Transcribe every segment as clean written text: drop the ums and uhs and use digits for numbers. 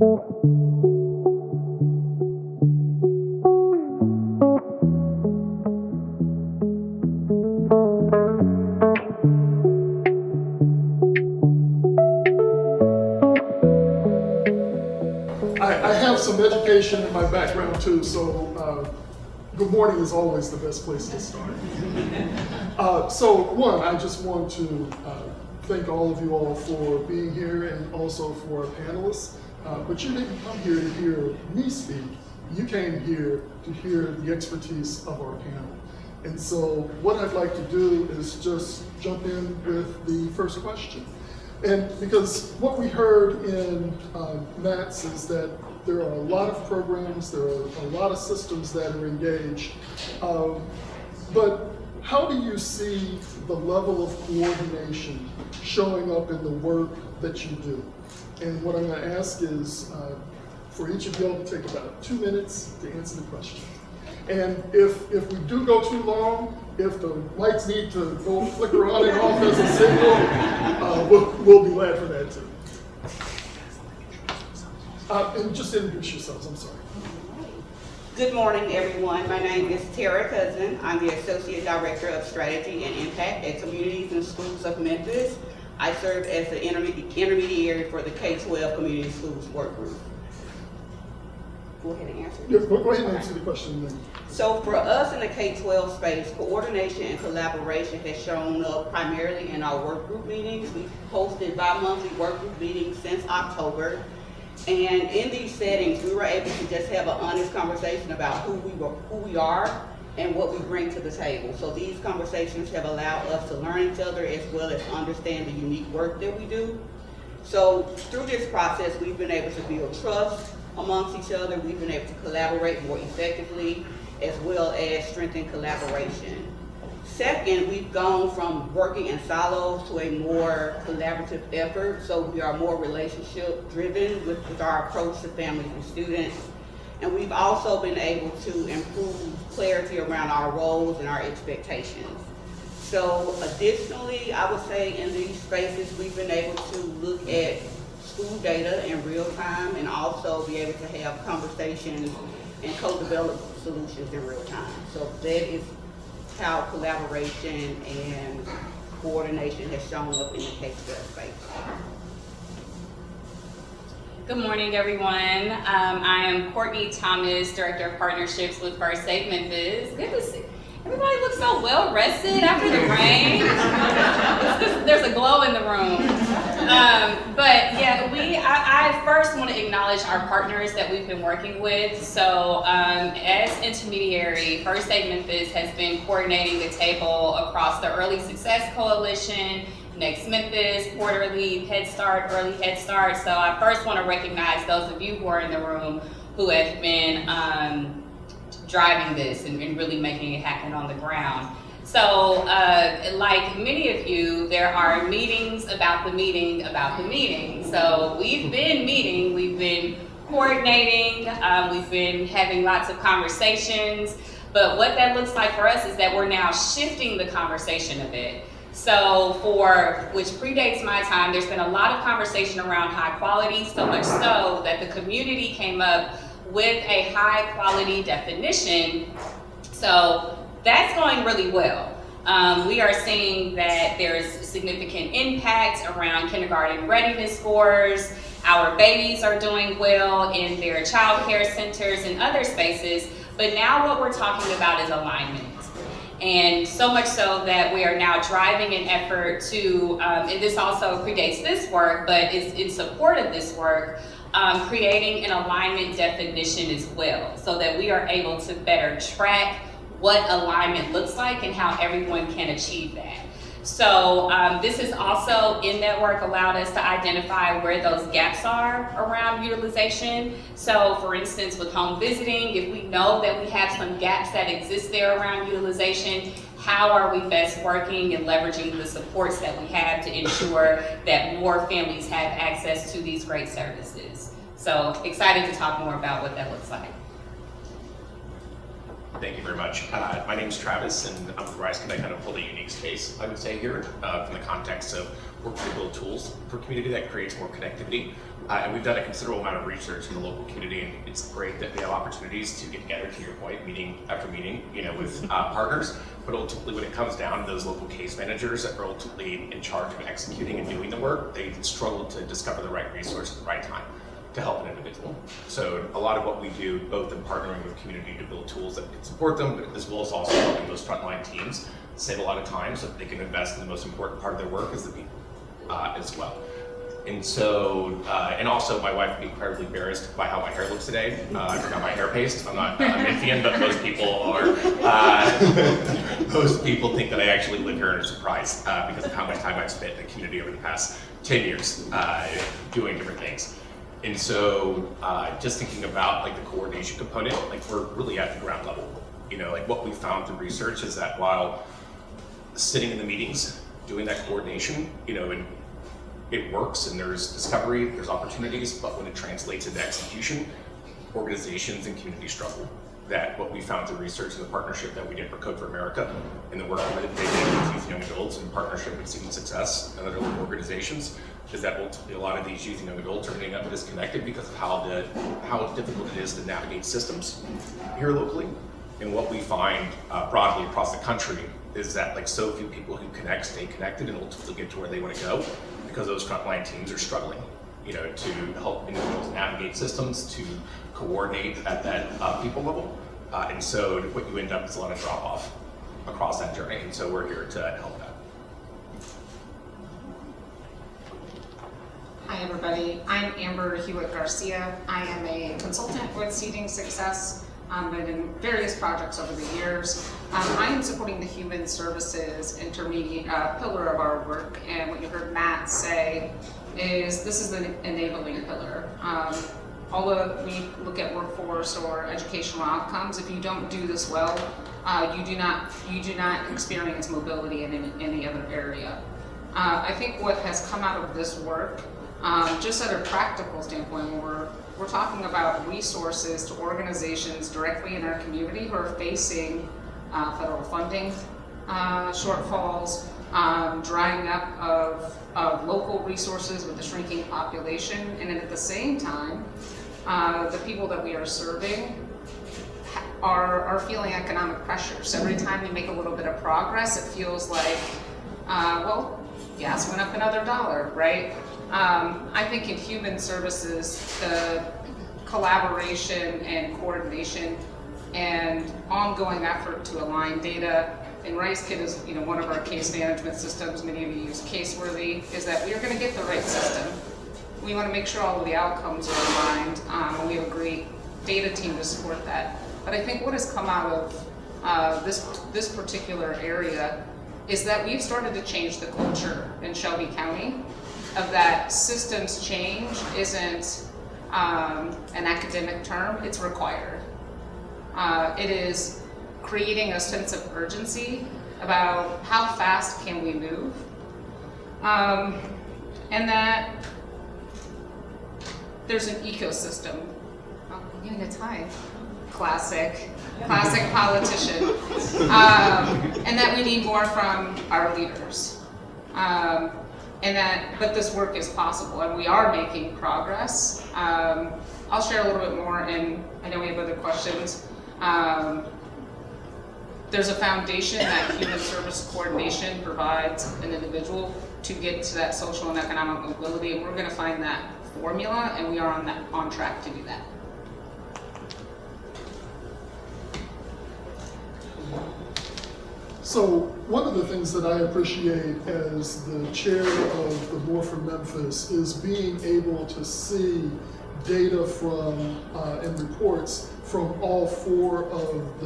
I have some education in my background too, so good morning is always the best place to start. So one, I just want to thank all of you all for being here and also for our panelists. But you didn't come here to hear me speak. You came here to hear the expertise of our panel. And so what I'd like to do is just jump in with the first question. And because what we heard in Vance is that there are a lot of programs, there are a lot of systems that are engaged, but how do you see the level of coordination showing up in the work that you do? And what I'm going to ask is for each of y'all to take about 2 minutes to answer the question. And if we do go too long, if the lights need to go flicker on and off as a signal, we'll be glad for that too. And just introduce yourselves, I'm sorry. Good morning, everyone. My name is Terra. I'm the Associate Director of Strategy and Impact at Communities and Schools of Memphis. I serve as the intermediary for the K-12 Community Schools Work Group. Go ahead and answer. Yeah, go ahead and answer the question then. So for us in the K-12 space, coordination and collaboration has shown up primarily in our work group meetings. We've hosted bi-monthly work group meetings since October. And in these settings, we were able to just have an honest conversation about who we are and what we bring to the table. So these conversations have allowed us to learn each other as well as understand the unique work that we do. So through this process, we've been able to build trust amongst each other. We've been able to collaborate more effectively as well as strengthen collaboration. Second, we've gone from working in silos to a more collaborative effort. So we are more relationship driven with our approach to families and students. And we've also been able to improve clarity around our roles and our expectations. So additionally, I would say in these spaces, we've been able to look at school data in real time and also be able to have conversations and co-develop solutions in real time. So that is how collaboration and coordination has shown up in the K-12 space. Good morning, everyone. I am Cortney Thomas, Director of Partnerships with First Aid Memphis. Good to see. Everybody looks so well rested after the rain. There's a glow in the room. But yeah, I first want to acknowledge our partners that we've been working with. So as intermediary, First Aid Memphis has been coordinating the table across the Early Success Coalition, Next Memphis, Quarterly, Head Start, Early Head Start. So I first want to recognize those of you who are in the room who have been driving this and really making it happen on the ground. So like many of you, there are meetings about the meeting about the meeting. So we've been meeting, we've been coordinating, we've been having lots of conversations, but what that looks like for us is that we're now shifting the conversation a bit. So which predates my time, there's been a lot of conversation around high quality, so much so that the community came up with a high quality definition. So that's going really well. We are seeing that there's significant impact around kindergarten readiness scores. Our babies are doing well in their child care centers and other spaces, but now what we're talking about is alignment. And so much so that we are now driving an effort to, and this also predates this work, but is in support of this work, creating an alignment definition as well, so that we are able to better track what alignment looks like and how everyone can achieve that. So this has also, in that work, allowed us to identify where those gaps are around utilization. So for instance, with home visiting, if we know that we have some gaps that exist there around utilization, how are we best working and leveraging the supports that we have to ensure that more families have access to these great services? So excited to talk more about what that looks like. Thank you very much. My name is Travis, and I'm with RiseKit. I kind of hold a unique space, I would say, here, from the context of working to build tools for community that creates more connectivity. And we've done a considerable amount of research in the local community, and it's great that we have opportunities to get together, to your point, meeting after meeting, with partners. But ultimately, when it comes down to those local case managers that are ultimately in charge of executing and doing the work, they struggle to discover the right resource at the right time to help an individual. So a lot of what we do, both in partnering with community to build tools that can support them, but as well as also helping those frontline teams save a lot of time so that they can invest in the most important part of their work as the people as well. And so, and also my wife would be incredibly embarrassed by how my hair looks today. I forgot my hair paste. I'm not a Memphian, but most people are. Most people think that I actually live here and are surprised because of how much time I've spent in the community over the past 10 years doing different things. And so, just thinking about like the coordination component, like we're really at the ground level. Like what we found through research is that while sitting in the meetings, doing that coordination, and it works and there's discovery, there's opportunities, but when it translates into execution, organizations and communities struggle. That what we found through research and the partnership that we did for Code for America and the work that they did with youth and young adults in partnership with Student Success and other local organizations is that ultimately a lot of these youth and young adults are ending up disconnected because of how difficult it is to navigate systems here locally. And what we find broadly across the country is that like so few people who connect stay connected and ultimately get to where they want to go because those frontline teams are struggling, to help individuals navigate systems, to coordinate at that people level. And so what you end up is a lot of drop off across that journey. And so we're here to help that. Hi everybody, I'm Amber Huett-Garcia. I am a consultant with Student Success. Been in various projects over the years. I am supporting the human services intermediate pillar of our work, and what you heard Matt say is this is the enabling pillar. Although we look at workforce or educational outcomes, if you don't do this well, you do not experience mobility in any other area. I think what has come out of this work, just at a practical standpoint, we're talking about resources to organizations directly in our community who are facing federal funding shortfalls, drying up of local resources with the shrinking population, and at the same time, the people that we are serving are feeling economic pressure. So every time we make a little bit of progress, it feels like, well, gas went up another $1, right? I think in human services, the collaboration and coordination and ongoing effort to align data, and RiseKit is one of our case management systems, many of you use Caseworthy, is that we are going to get the right system. We want to make sure all of the outcomes are aligned, and we have a great data team to support that. But I think what has come out of this particular area is that we've started to change the culture in Shelby County of that systems change isn't an academic term, it's required. It is creating a sense of urgency about how fast can we move, and that there's an ecosystem. Oh, I'm getting a tie. Classic politician. And that we need more from our leaders. But this work is possible, and we are making progress. I'll share a little bit more, and I know we have other questions. There's a foundation that human service coordination provides an individual to get to that social and economic mobility, and we're going to find that formula, and we are on track to do that. So one of the things that I appreciate as the chair of the More for Memphis is being able to see data from and reports from all 4 of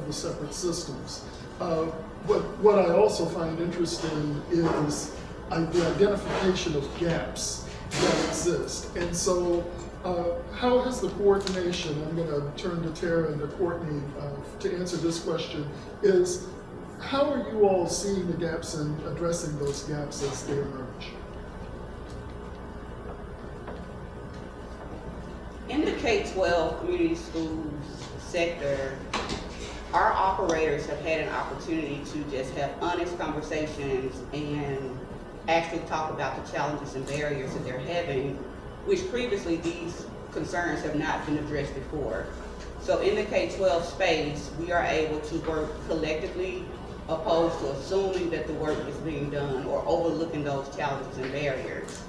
the separate systems. But what I also find interesting is the identification of gaps that exist. And so how has the coordination, I'm going to turn to Terra and to Cortney to answer this question, is how are you all seeing the gaps and addressing those gaps as they emerge? In the K-12 community schools sector, our operators have had an opportunity to just have honest conversations and actually talk about the challenges and barriers that they're having which previously these concerns have not been addressed before. So in the K-12 space, we are able to work collectively opposed to assuming that the work is being done or overlooking those challenges and barriers.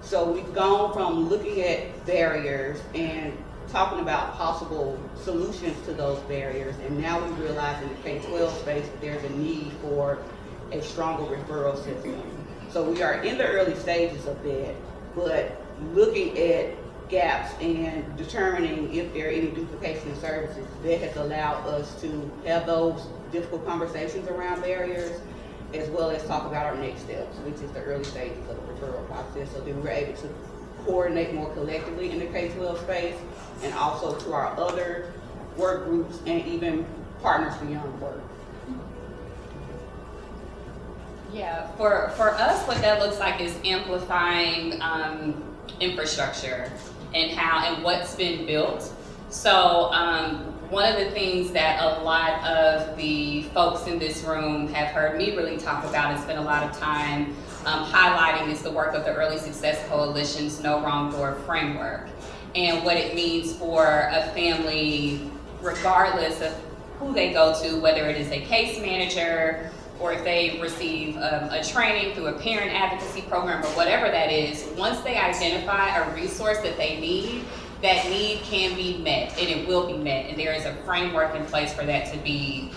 So we've gone from looking at barriers and talking about possible solutions to those barriers, and now we realize in the K-12 space that there's a need for a stronger referral system. So we are in the early stages of that, but looking at gaps and determining if there are any duplication in services, that has allowed us to have those difficult conversations around barriers, as well as talk about our next steps, which is the early stages of the referral process. So then we're able to coordinate more collectively in the K-12 space, and also to our other work groups and even partners beyond work. Yeah, for us, what that looks like is amplifying infrastructure and what's been built. So one of the things that a lot of the folks in this room have heard me really talk about and spend a lot of time highlighting is the work of the Early Success Coalition's No Wrong Door framework, and what it means for a family, regardless of who they go to, whether it is a case manager or if they receive a training through a parent advocacy program or whatever that is. Once they identify a resource that they need, that need can be met, and it will be met, and there is a framework in place for that to be,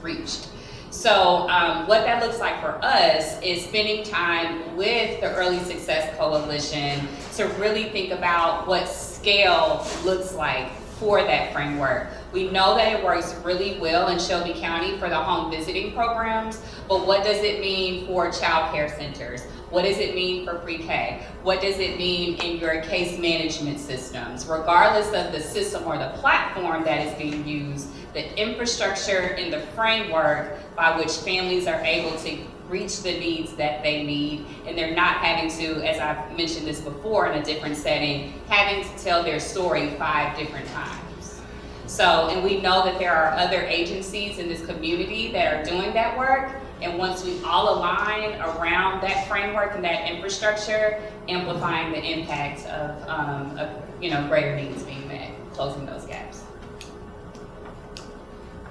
reached. So what that looks like for us is spending time with the Early Success Coalition to really think about what scale looks like for that framework. We know that it works really well in Shelby County for the home visiting programs, but what does it mean for child care centers? What does it mean for pre-K? What does it mean in your case management systems? Regardless of the system or the platform that is being used, the infrastructure and the framework by which families are able to reach the needs that they need, and they're not having to, as I've mentioned this before in a different setting, having to tell their story 5 different times. So, and we know that there are other agencies in this community that are doing that work, and once we all align around that framework and that infrastructure, amplifying the impact of greater needs being met, closing those gaps.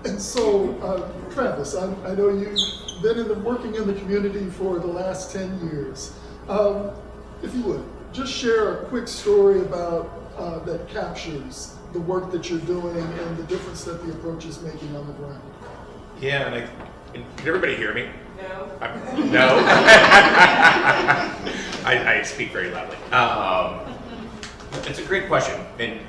And so, Travis, I know you've been working in the community for the last 10 years. If you would, just share a quick story about that captures the work that you're doing and the difference that the approach is making on the ground. Yeah, and can everybody hear me? No. No? I speak very loudly. It's a great question, and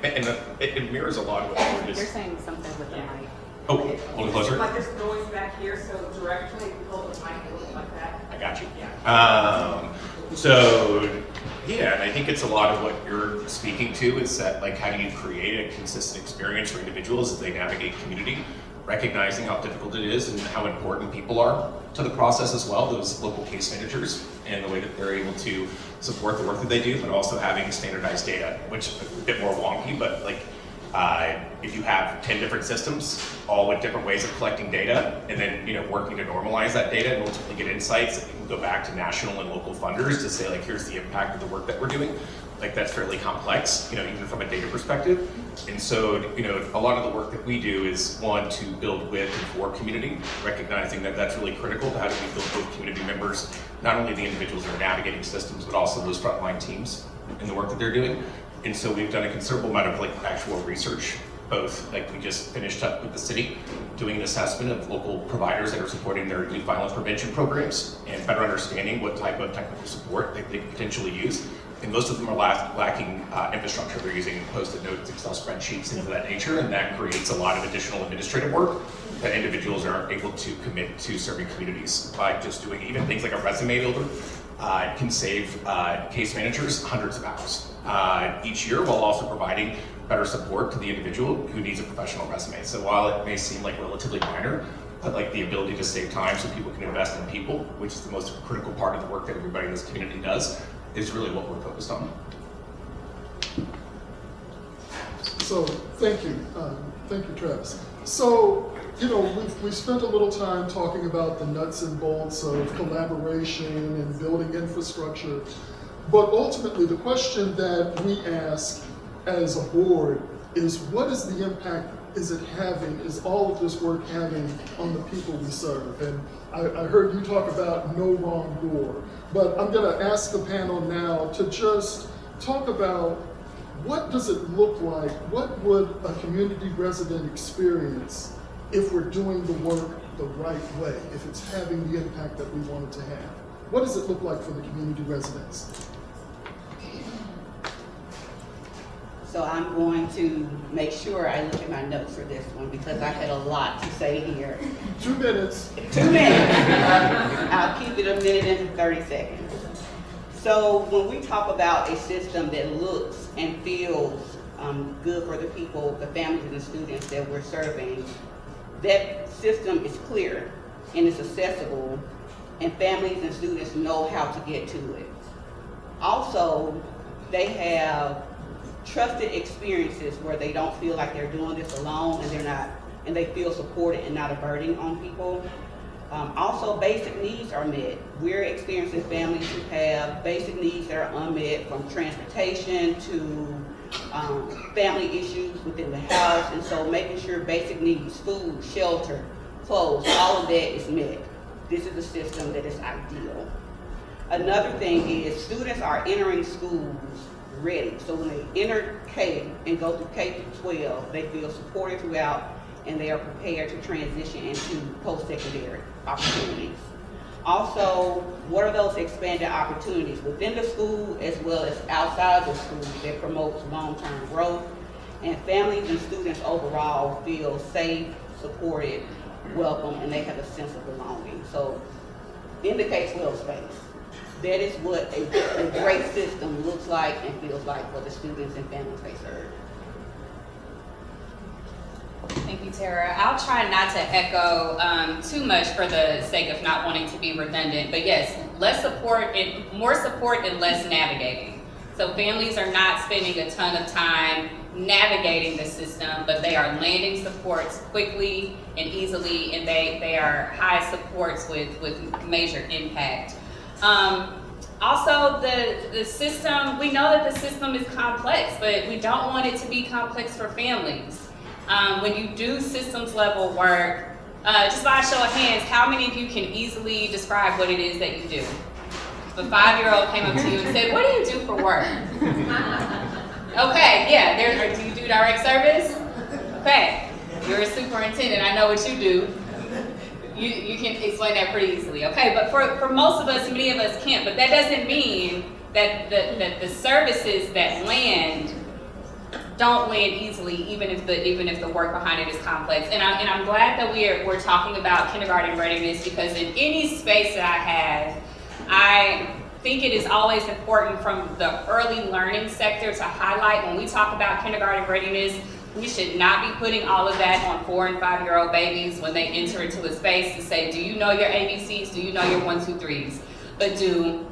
it mirrors a lot of what we're You're just... saying something with the mic. Oh, a little closer? Like there's noise back here, so directionally, if you hold the mic a little like that. I got you. Yeah. And I think it's a lot of what you're speaking to is that, like, how do you create a consistent experience for individuals as they navigate community, recognizing how difficult it is and how important people are to the process as well, those local case managers, and the way that they're able to support the work that they do, but also having standardized data, which is a bit more wonky, but like, if you have 10 different systems, all with different ways of collecting data, and then working to normalize that data and ultimately get insights that can go back to national and local funders to say, like, here's the impact of the work that we're doing. Like, that's fairly complex, even from a data perspective. And so, a lot of the work that we do is, one, to build with and for community, recognizing that that's really critical to how do we build with community members, not only the individuals that are navigating systems, but also those frontline teams and the work that they're doing. And so we've done a considerable amount of actual research, both we just finished up with the city doing an assessment of local providers that are supporting their youth violence prevention programs and better understanding what type of technical support they could potentially use. And most of them are lacking infrastructure. They're using Post-it notes, Excel spreadsheets, things of that nature, and that creates a lot of additional administrative work that individuals are able to commit to serving communities by just doing even things like a resume builder. It can save case managers hundreds of hours each year, while also providing better support to the individual who needs a professional resume. So while it may seem like relatively minor, but the ability to save time so people can invest in people, which is the most critical part of the work that everybody in this community does, is really what we're focused on. So thank you, Travis. So we spent a little time talking about the nuts and bolts of collaboration and building infrastructure. But ultimately, the question that we ask as a board is, what is the impact is all of this work having on the people we serve? And I heard you talk about no wrong door, but I'm gonna ask the panel now to just talk about, what does it look like? What would a community resident experience if we're doing the work the right way, if it's having the impact that we want it to have? What does it look like for the community residents? So I'm going to make sure I look at my notes for this one because I had a lot to say here. 2 minutes. 2 minutes. I'll keep it a minute and 30 seconds. So when we talk about a system that looks and feels good for the people, the families and the students that we're serving, that system is clear and it's accessible, and families and students know how to get to it. Also, they have trusted experiences where they don't feel like they're doing this alone, and they feel supported and not a burden on people. Also, basic needs are met. We're experiencing families who have basic needs that are unmet, from transportation to family issues within the house, and so making sure basic needs, food, shelter, clothes, all of that is met. This is a system that is ideal. Another thing is, students are entering schools ready. So when they enter K and go through K through 12, they feel supported throughout, and they are prepared to transition into post-secondary opportunities. Also, what are those expanded opportunities within the school as well as outside the school that promotes long-term growth, and families and students overall feel safe, supported, welcome, and they have a sense of belonging. So in the K-12 space, that is what a great system looks like and feels like for the students and families they serve. Thank you, Terra. I'll try not to echo too much for the sake of not wanting to be redundant, but yes, more support and less navigating. So families are not spending a ton of time navigating the system, but they are landing supports quickly and easily, and they are high supports with major impact. Also, the system, we know that the system is complex, but we don't want it to be complex for families. When you do systems level work, just by a show of hands, how many of you can easily describe what it is that you do? If a 5-year-old came up to you and said, what do you do for work? Okay, yeah, do you do direct service? Okay, you're a superintendent, I know what you do. You can explain that pretty easily, okay? But for most of us, many of us can't, but that doesn't mean that the services that land don't land easily, even if the work behind it is complex. And I'm glad that we're talking about kindergarten readiness, because in any space that I have, I think it is always important from the early learning sector to highlight, when we talk about kindergarten readiness, we should not be putting all of that on 4- and 5-year-old babies when they enter into a space to say, do you know your ABCs? Do you know your 1, 2, 3s? But do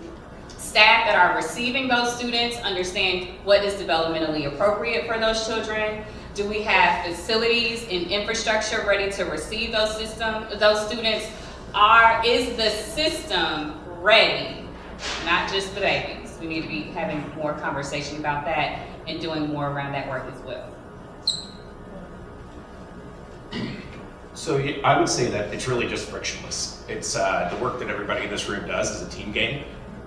staff that are receiving those students understand what is developmentally appropriate for those children? Do we have facilities and infrastructure ready to receive those students? Is the system ready? Not just the babies. We need to be having more conversation about that and doing more around that work as well. So I would say that it's really just frictionless. It's the work that everybody in this room does is a team game.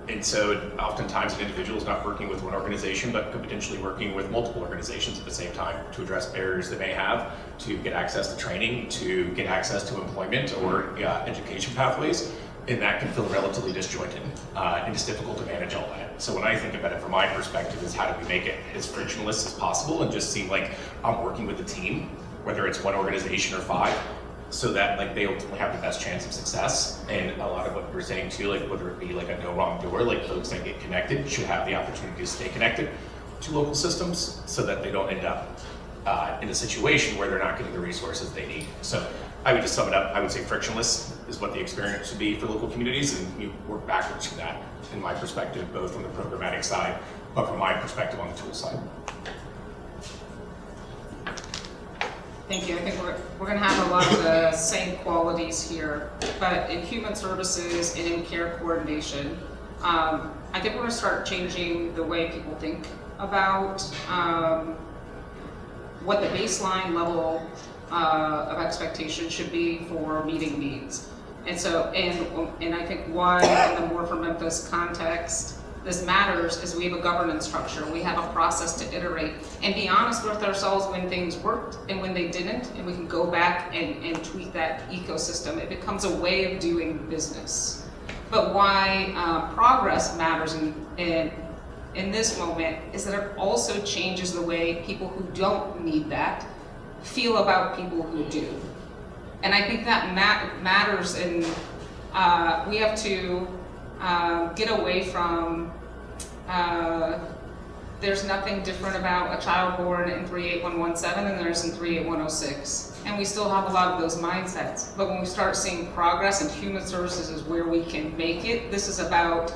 And so oftentimes an individual is not working with one organization, but could potentially working with multiple organizations at the same time to address barriers they may have, to get access to training, to get access to employment or education pathways. And that can feel relatively disjointed, and it's difficult to manage all that. So when I think about it from my perspective is, how do we make it as frictionless as possible and just seem like I'm working with a team, whether it's one organization or 5, so that like they ultimately have the best chance of success. And a lot of what we're saying too, like whether it be like a no wrong door, like folks that get connected should have the opportunity to stay connected to local systems so that they don't end up in a situation where they're not getting the resources they need. So I would just sum it up. I would say frictionless is what the experience should be for local communities, and you work backwards from that, in my perspective, both from the programmatic side, but from my perspective on the tool side. Thank you. I think we're going to have a lot of the same qualities here, but in human services and in care coordination, I think we're gonna start changing the way people think about what the baseline level of expectation should be for meeting needs. And so, and I think why in the More for Memphis context this matters is we have a governance structure. We have a process to iterate and be honest with ourselves when things worked and when they didn't, and we can go back and tweak that ecosystem. It becomes a way of doing business. But why progress matters in this moment is that it also changes the way people who don't need that feel about people who do. And I think that matters, and we have to get away from there's nothing different about a child born in 38117 than there is in 38106. And we still have a lot of those mindsets. But when we start seeing progress, and human services is where we can make it, this is about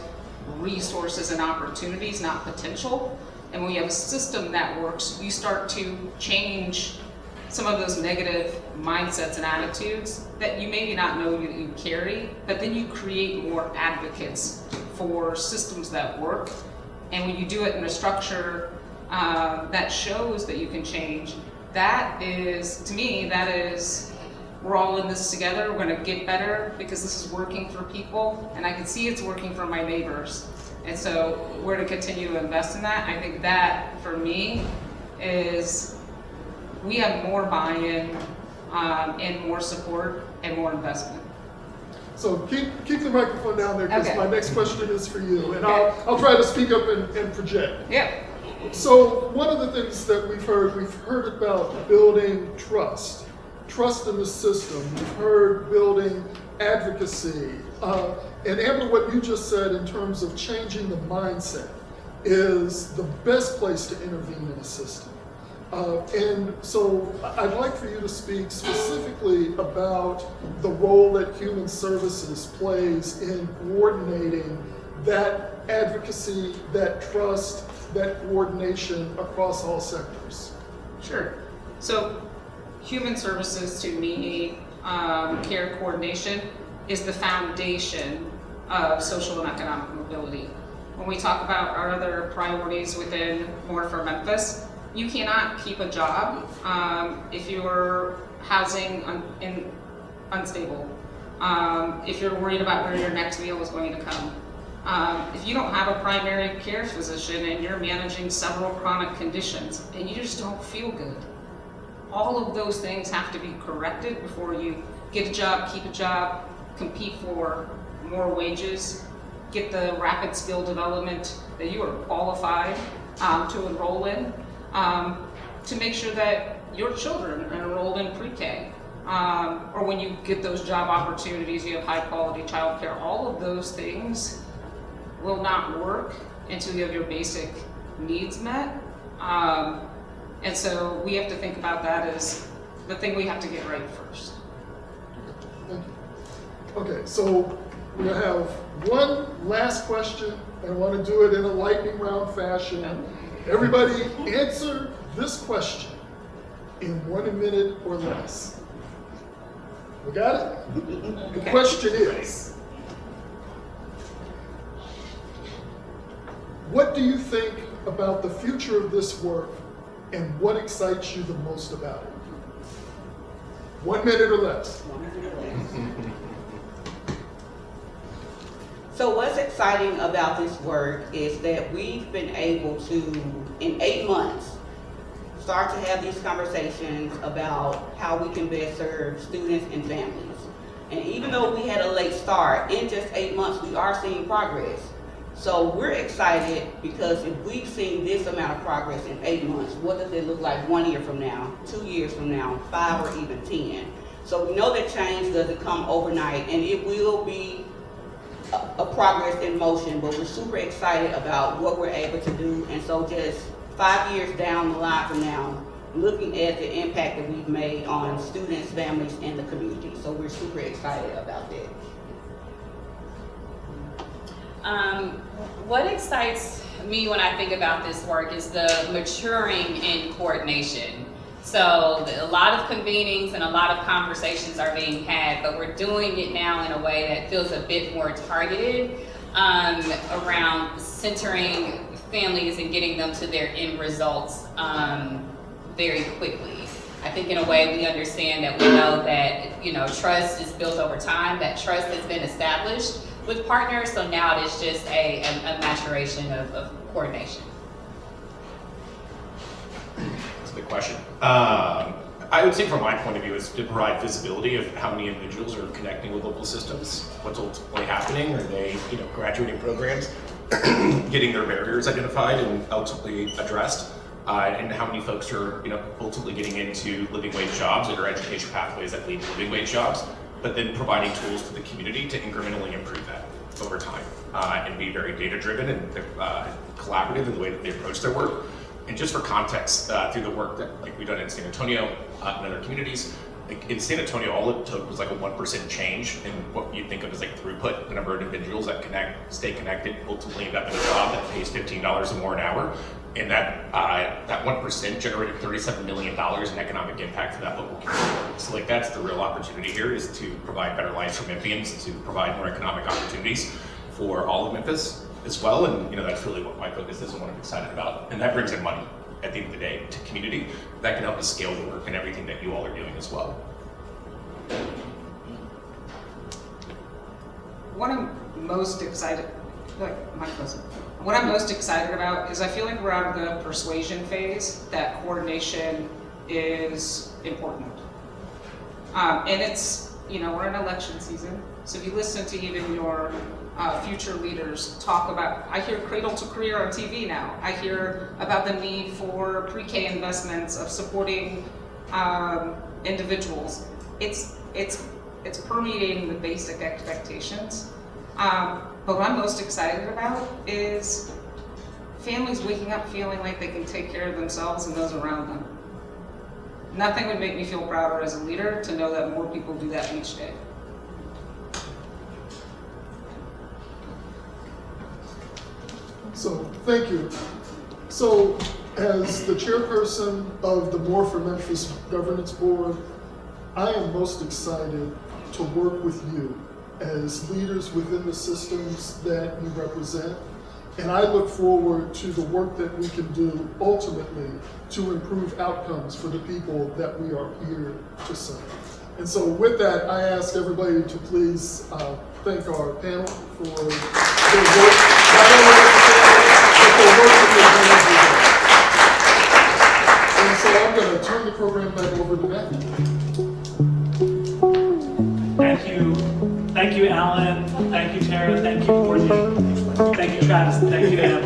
resources and opportunities, not potential. And when we have a system that works, we start to change some of those negative mindsets and attitudes that you maybe not know that you carry, but then you create more advocates for systems that work. And when you do it in a structure that shows that you can change, that is, to me, that is, we're all in this together, we're gonna get better because this is working for people, and I can see it's working for my neighbors. And so we're to continue to invest in that. I think that, for me, is we have more buy-in and more support and more investment. So keep the microphone down there because Okay. my next question is for you, and Okay. I'll try to speak up and project. Yep. So one of the things that we've heard about building trust in the system. We've heard building advocacy. And Amber, what you just said in terms of changing the mindset is the best place to intervene in a system. And so I'd like for you to speak specifically about the role that human services plays in coordinating that advocacy, that trust, that coordination across all sectors. Sure. So human services, to me, care coordination is the foundation of social and economic mobility. When we talk about our other priorities within More for Memphis, you cannot keep a job if your housing unstable, if you're worried about where your next meal is going to come. If you don't have a primary care physician and you're managing several chronic conditions and you just don't feel good, all of those things have to be corrected before you get a job, keep a job, compete for more wages, get the rapid skill development that you are qualified to enroll in, to make sure that your children are enrolled in pre-K. Or when you get those job opportunities, you have high quality childcare. All of those things will not work until you have your basic needs met. And so we have to think about that as the thing we have to get right first. Thank you. Okay, so we're gonna have one last question, and I want to do it in a lightning round fashion. Everybody answer this question in 1 minute or less. We got it? The question is, what do you think about the future of this work, and what excites you the most about it? 1 minute or less. So what's exciting about this work is that we've been able to, in 8 months, start to have these conversations about how we can best serve students and families. And even though we had a late start, in just 8 months, we are seeing progress. So we're excited because if we've seen this amount of progress in 8 months, what does it look like 1 year from now, 2 years from now, 5 or even 10? So we know that change doesn't come overnight, and it will be a progress in motion, but we're super excited about what we're able to do. And so just 5 years down the line from now, looking at the impact that we've made on students, families, and the community. So we're super excited about that. What excites me when I think about this work is the maturing in coordination. So a lot of convenings and a lot of conversations are being had, but we're doing it now in a way that feels a bit more targeted. around centering families and getting them to their end results very quickly. I think in a way we understand that we know that, you know, trust is built over time, that trust has been established with partners, so now it's just a maturation of coordination. That's a good question. I would say from my point of view is to provide visibility of how many individuals are connecting with local systems, what's ultimately happening, are they, you know, graduating programs, getting their barriers identified and ultimately addressed, and how many folks are, you know, ultimately getting into living wage jobs or education pathways that lead to living wage jobs, but then providing tools to the community to incrementally improve that over time, and be very data driven and collaborative in the way that they approach their work. And just for context, through the work that like we've done in San Antonio and other communities, like in San Antonio, all it took was like a 1% change in what you think of as like throughput, the number of individuals that stay connected, ultimately end up in a job that pays $15 or more an hour. And that 1% generated $37 million in economic impact for that local community. So like that's the real opportunity here, is to provide better lives for Memphians, to provide more economic opportunities for all of Memphis as well. And you know, that's really what my focus is and what I'm excited about. And that brings in money at the end of the day to community that can help us scale the work and everything that you all are doing as well. What I'm most excited, what I'm most excited about is I feel like we're out of the persuasion phase that coordination is important. And it's, you know, we're in election season, so if you listen to even your future leaders talk about, I hear cradle to career on TV now. I hear about the need for pre-K investments of supporting individuals. It's permeating the basic expectations. But what I'm most excited about is families waking up feeling like they can take care of themselves and those around them. Nothing would make me feel prouder as a leader to know that more people do that each day. So, thank you. So, as the chairperson of the More for Memphis Governance Board, I am most excited to work with you as leaders within the systems that you represent. And I look forward to the work that we can do ultimately to improve outcomes for the people that we are here to serve. And so with that, I ask everybody to please thank our panel for their work, not only but their work that they're doing every day. And so I'm going to turn the program back over to Matthew. Thank you. Thank you, Alan. Thank you, Terra. Thank you, Cortney. Thank you, Travis. Thank you, Alan.